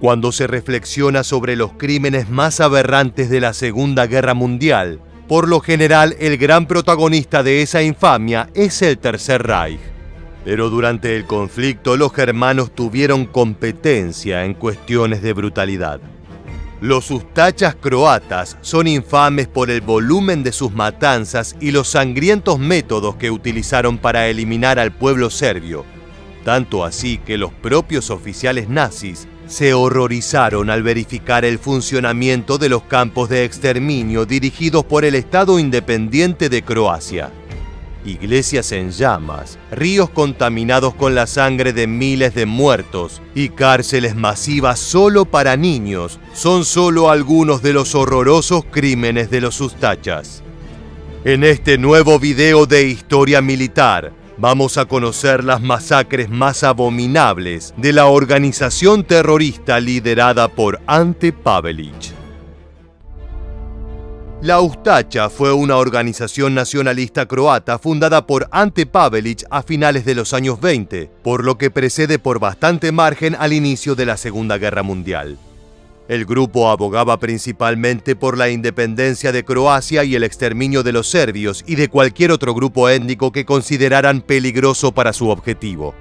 Cuando se reflexiona sobre los crímenes más aberrantes de la Segunda Guerra Mundial, por lo general el gran protagonista de esa infamia es el Tercer Reich. Pero durante el conflicto los germanos tuvieron competencia en cuestiones de brutalidad. Los ustachas croatas son infames por el volumen de sus matanzas y los sangrientos métodos que utilizaron para eliminar al pueblo serbio, tanto así que los propios oficiales nazis se horrorizaron al verificar el funcionamiento de los campos de exterminio dirigidos por el Estado Independiente de Croacia. Iglesias en llamas, ríos contaminados con la sangre de miles de muertos y cárceles masivas solo para niños son solo algunos de los horrorosos crímenes de los ustachas. En este nuevo video de Historia Militar, vamos a conocer las masacres más abominables de la organización terrorista liderada por Ante Pavelić. La Ustacha fue una organización nacionalista croata fundada por Ante Pavelić a finales de los años 20, por lo que precede por bastante margen al inicio de la Segunda Guerra Mundial. El grupo abogaba principalmente por la independencia de Croacia y el exterminio de los serbios y de cualquier otro grupo étnico que consideraran peligroso para su objetivo.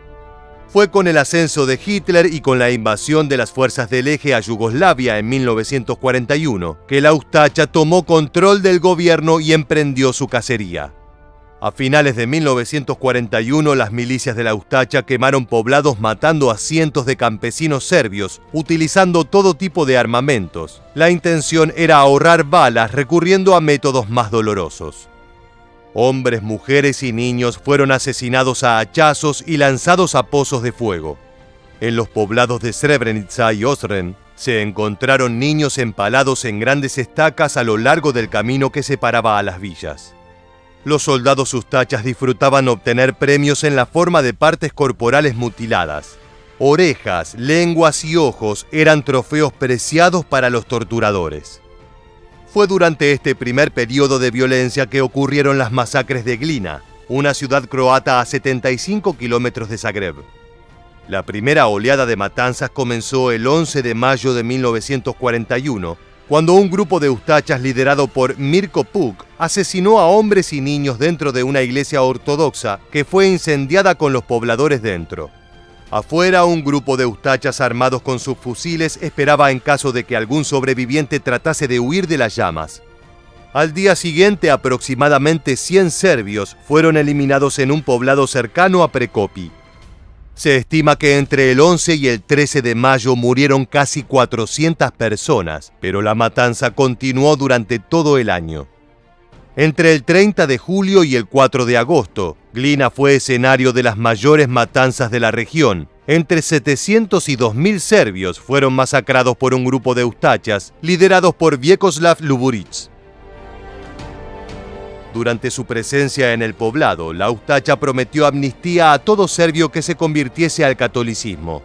Fue con el ascenso de Hitler y con la invasión de las fuerzas del Eje a Yugoslavia en 1941 que la Ustacha tomó control del gobierno y emprendió su cacería. A finales de 1941, las milicias de la Ustacha quemaron poblados matando a cientos de campesinos serbios, utilizando todo tipo de armamentos. La intención era ahorrar balas recurriendo a métodos más dolorosos. Hombres, mujeres y niños fueron asesinados a hachazos y lanzados a pozos de fuego. En los poblados de Srebrenica y Ozren se encontraron niños empalados en grandes estacas a lo largo del camino que separaba a las villas. Los soldados ustachas disfrutaban obtener premios en la forma de partes corporales mutiladas. Orejas, lenguas y ojos eran trofeos preciados para los torturadores. Fue durante este primer periodo de violencia que ocurrieron las masacres de Glina, una ciudad croata a 75 kilómetros de Zagreb. La primera oleada de matanzas comenzó el 11 de mayo de 1941, cuando un grupo de ustachas liderado por Mirko Puk asesinó a hombres y niños dentro de una iglesia ortodoxa que fue incendiada con los pobladores dentro. Afuera, un grupo de ustachas armados con sus fusiles esperaba en caso de que algún sobreviviente tratase de huir de las llamas. Al día siguiente, aproximadamente 100 serbios fueron eliminados en un poblado cercano a Prekopi. Se estima que entre el 11 y el 13 de mayo murieron casi 400 personas, pero la matanza continuó durante todo el año. Entre el 30 de julio y el 4 de agosto, Glina fue escenario de las mayores matanzas de la región. Entre 700 y 2000 serbios fueron masacrados por un grupo de ustachas liderados por Vjekoslav Luburić. Durante su presencia en el poblado, la Ustacha prometió amnistía a todo serbio que se convirtiese al catolicismo.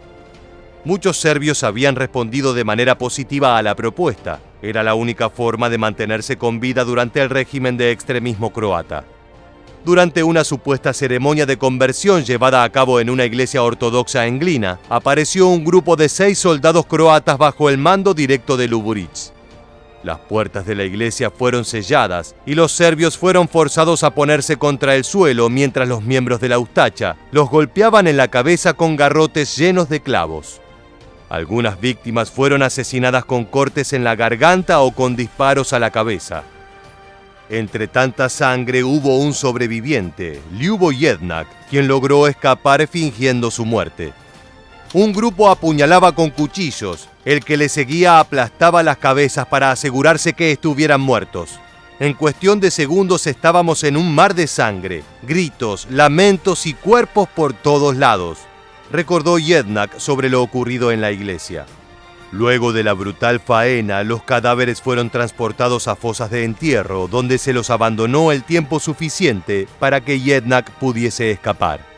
Muchos serbios habían respondido de manera positiva a la propuesta. Era la única forma de mantenerse con vida durante el régimen de extremismo croata. Durante una supuesta ceremonia de conversión llevada a cabo en una iglesia ortodoxa en Glina, apareció un grupo de 6 soldados croatas bajo el mando directo de Luburić. Las puertas de la iglesia fueron selladas y los serbios fueron forzados a ponerse contra el suelo mientras los miembros de la Ustacha los golpeaban en la cabeza con garrotes llenos de clavos. Algunas víctimas fueron asesinadas con cortes en la garganta o con disparos a la cabeza. Entre tanta sangre hubo un sobreviviente, Ljubo Jednak, quien logró escapar fingiendo su muerte. Un grupo apuñalaba con cuchillos. El que le seguía aplastaba las cabezas para asegurarse que estuvieran muertos. En cuestión de segundos estábamos en un mar de sangre, gritos, lamentos y cuerpos por todos lados, recordó Jednak sobre lo ocurrido en la iglesia. Luego de la brutal faena, los cadáveres fueron transportados a fosas de entierro, donde se los abandonó el tiempo suficiente para que Jednak pudiese escapar.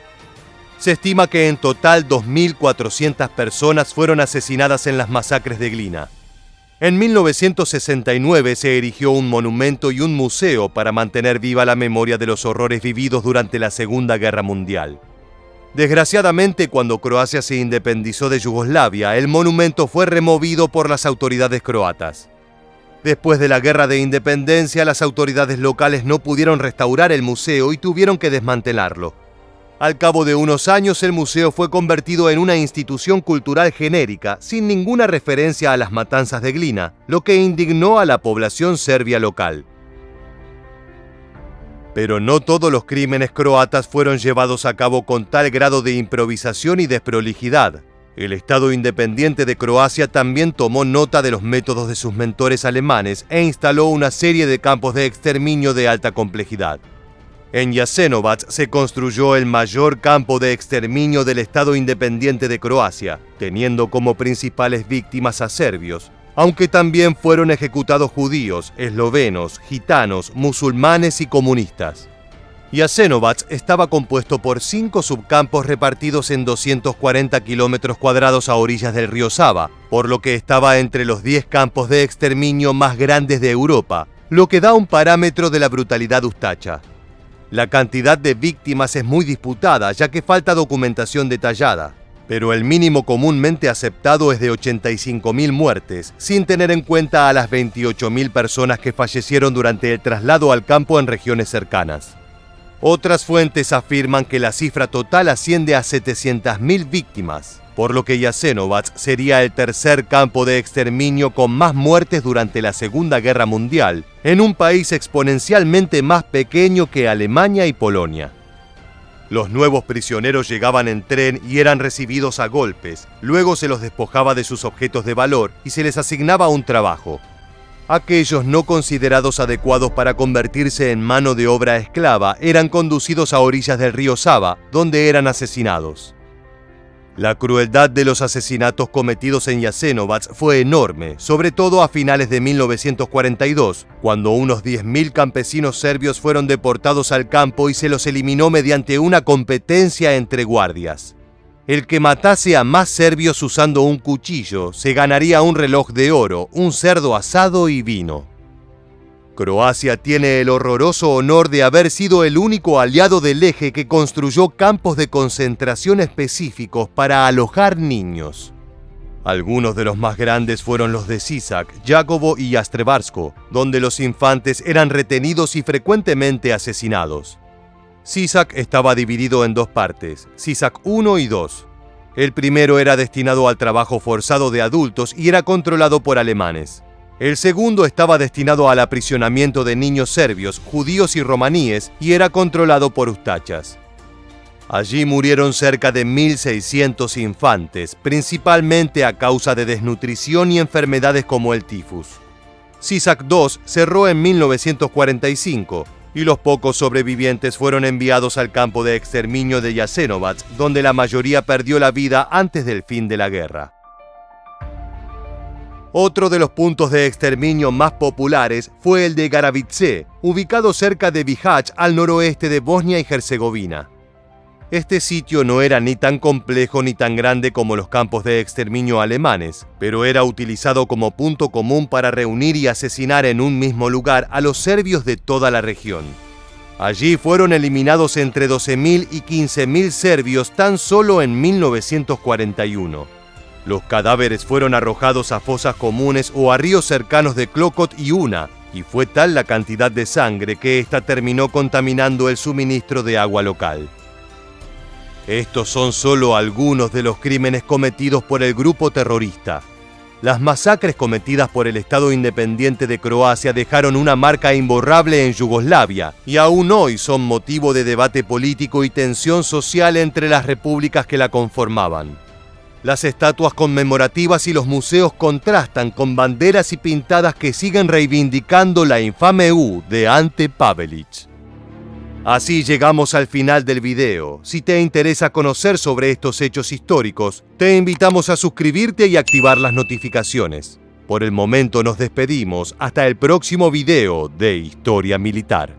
Se estima que en total 2.400 personas fueron asesinadas en las masacres de Glina. En 1969 se erigió un monumento y un museo para mantener viva la memoria de los horrores vividos durante la Segunda Guerra Mundial. Desgraciadamente, cuando Croacia se independizó de Yugoslavia, el monumento fue removido por las autoridades croatas. Después de la Guerra de Independencia, las autoridades locales no pudieron restaurar el museo y tuvieron que desmantelarlo. Al cabo de unos años, el museo fue convertido en una institución cultural genérica, sin ninguna referencia a las matanzas de Glina, lo que indignó a la población serbia local. Pero no todos los crímenes croatas fueron llevados a cabo con tal grado de improvisación y desprolijidad. El Estado independiente de Croacia también tomó nota de los métodos de sus mentores alemanes e instaló una serie de campos de exterminio de alta complejidad. En Jasenovac se construyó el mayor campo de exterminio del Estado independiente de Croacia, teniendo como principales víctimas a serbios, aunque también fueron ejecutados judíos, eslovenos, gitanos, musulmanes y comunistas. Jasenovac estaba compuesto por 5 subcampos repartidos en 240 kilómetros cuadrados a orillas del río Sava, por lo que estaba entre los 10 campos de exterminio más grandes de Europa, lo que da un parámetro de la brutalidad ustacha. La cantidad de víctimas es muy disputada, ya que falta documentación detallada, pero el mínimo comúnmente aceptado es de 85.000 muertes, sin tener en cuenta a las 28.000 personas que fallecieron durante el traslado al campo en regiones cercanas. Otras fuentes afirman que la cifra total asciende a 700.000 víctimas, por lo que Jasenovac sería el tercer campo de exterminio con más muertes durante la Segunda Guerra Mundial, en un país exponencialmente más pequeño que Alemania y Polonia. Los nuevos prisioneros llegaban en tren y eran recibidos a golpes, luego se los despojaba de sus objetos de valor y se les asignaba un trabajo. Aquellos no considerados adecuados para convertirse en mano de obra esclava eran conducidos a orillas del río Sava, donde eran asesinados. La crueldad de los asesinatos cometidos en Jasenovac fue enorme, sobre todo a finales de 1942, cuando unos 10.000 campesinos serbios fueron deportados al campo y se los eliminó mediante una competencia entre guardias. El que matase a más serbios usando un cuchillo se ganaría un reloj de oro, un cerdo asado y vino. Croacia tiene el horroroso honor de haber sido el único aliado del Eje que construyó campos de concentración específicos para alojar niños. Algunos de los más grandes fueron los de Sisak, Jakovo y Jastrebarsko, donde los infantes eran retenidos y frecuentemente asesinados. Sisak estaba dividido en 2 partes, Sisak 1 y 2. El primero era destinado al trabajo forzado de adultos y era controlado por alemanes. El segundo estaba destinado al aprisionamiento de niños serbios, judíos y romaníes y era controlado por ustachas. Allí murieron cerca de 1.600 infantes, principalmente a causa de desnutrición y enfermedades como el tifus. Sisak II cerró en 1945 y los pocos sobrevivientes fueron enviados al campo de exterminio de Jasenovac, donde la mayoría perdió la vida antes del fin de la guerra. Otro de los puntos de exterminio más populares fue el de Garavice, ubicado cerca de Bihać, al noroeste de Bosnia y Herzegovina. Este sitio no era ni tan complejo ni tan grande como los campos de exterminio alemanes, pero era utilizado como punto común para reunir y asesinar en un mismo lugar a los serbios de toda la región. Allí fueron eliminados entre 12.000 y 15.000 serbios tan solo en 1941. Los cadáveres fueron arrojados a fosas comunes o a ríos cercanos de Klokot y Una, y fue tal la cantidad de sangre que ésta terminó contaminando el suministro de agua local. Estos son solo algunos de los crímenes cometidos por el grupo terrorista. Las masacres cometidas por el Estado independiente de Croacia dejaron una marca imborrable en Yugoslavia y aún hoy son motivo de debate político y tensión social entre las repúblicas que la conformaban. Las estatuas conmemorativas y los museos contrastan con banderas y pintadas que siguen reivindicando la infame U de Ante Pavelić. Así llegamos al final del video. Si te interesa conocer sobre estos hechos históricos, te invitamos a suscribirte y activar las notificaciones. Por el momento nos despedimos hasta el próximo video de Historia Militar.